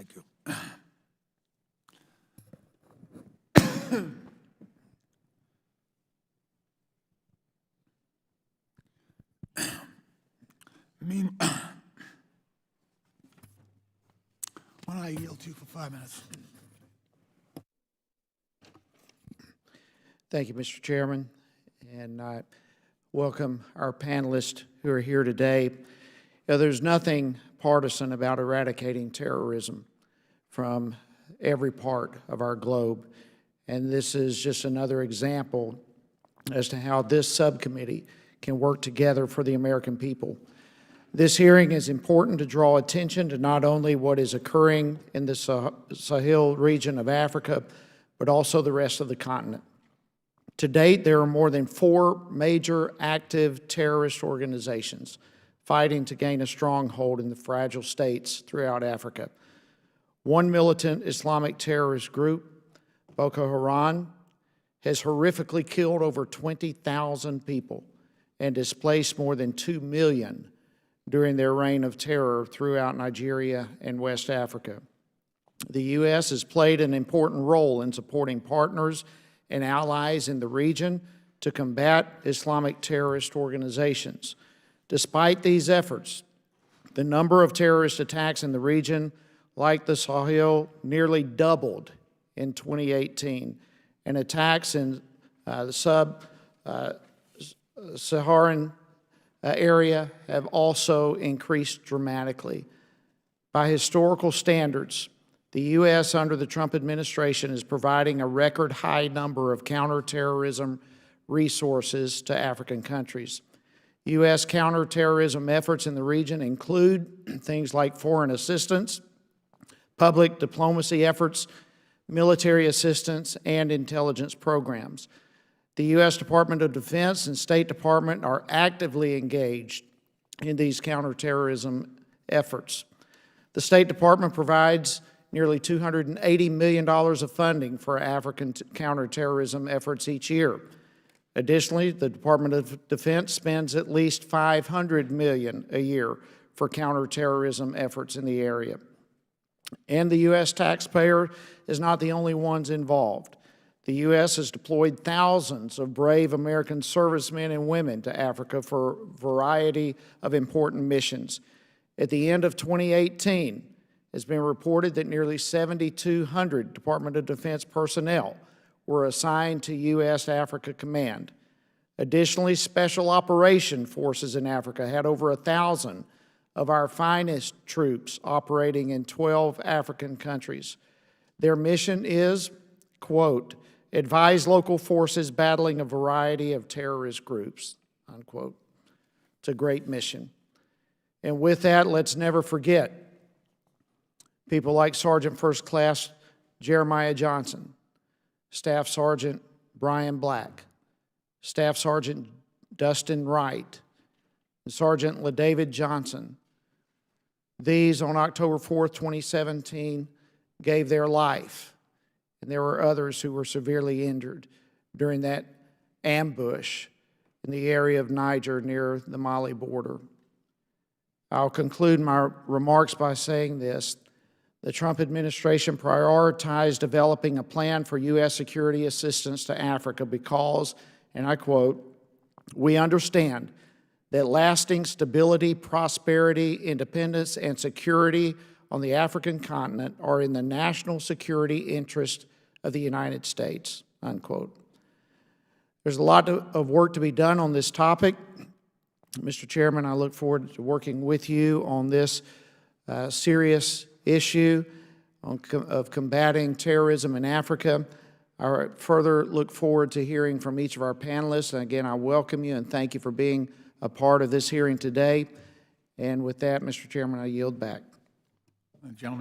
Thank you. Why don't I yield to you for 5 minutes? Thank you, Mr. Chairman, and I welcome our panelists who are here today. There's nothing partisan about eradicating terrorism from every part of our globe, and this is just another example as to how this subcommittee can work together for the American people. This hearing is important to draw attention to not only what is occurring in the Sahel region of Africa, but also the rest of the continent. To date, there are more than 4 major active terrorist organizations fighting to gain a stronghold in the fragile states throughout Africa. One militant Islamic terrorist group, Boko Haram, has horrifically killed over 20,000 people and displaced more than 2 million during their reign of terror throughout Nigeria and West Africa. The U.S. has played an important role in supporting partners and allies in the region to combat Islamic terrorist organizations. Despite these efforts, the number of terrorist attacks in the region, like the Sahel, nearly doubled in 2018, and attacks in the sub-Saharan area have also increased dramatically. By historical standards, the U.S. under the Trump administration is providing a record high number of counterterrorism resources to African countries. U.S. counterterrorism efforts in the region include things like foreign assistance, public diplomacy efforts, military assistance, and intelligence programs. The U.S. Department of Defense and State Department are actively engaged in these counterterrorism efforts. The State Department provides nearly $280 million of funding for African counterterrorism efforts each year. Additionally, the Department of Defense spends at least $500 million a year for counterterrorism efforts in the area. And the U.S. taxpayer is not the only ones involved. The U.S. has deployed thousands of brave American servicemen and women to Africa for a variety of important missions. At the end of 2018, it's been reported that nearly 7,200 Department of Defense personnel were assigned to U.S. Africa Command. Additionally, Special Operation Forces in Africa had over 1,000 of our finest troops operating in 12 African countries. Their mission is, quote, advise local forces battling a variety of terrorist groups, unquote. It's a great mission. And with that, let's never forget people like Sergeant First Class Jeremiah Johnson, Staff Sergeant Brian Black, Staff Sergeant Dustin Wright, and Sergeant LaDavid Johnson. These, on October 4th, 2017, gave their life, and there were others who were severely injured during that ambush in the area of Niger near the Mali border. I'll conclude my remarks by saying this. The Trump administration prioritized developing a plan for U.S. security assistance to Africa because, and I quote, we understand that lasting stability, prosperity, independence, and security on the African continent are in the national security interest of the United States, unquote. There's a lot of work to be done on this topic. Mr. Chairman, I look forward to working with you on this serious issue of combating terrorism in Africa. I further look forward to hearing from each of our panelists. And again, I welcome you and thank you for being a part of this hearing today. And with that, Mr. Chairman, I yield back. Gentlemen,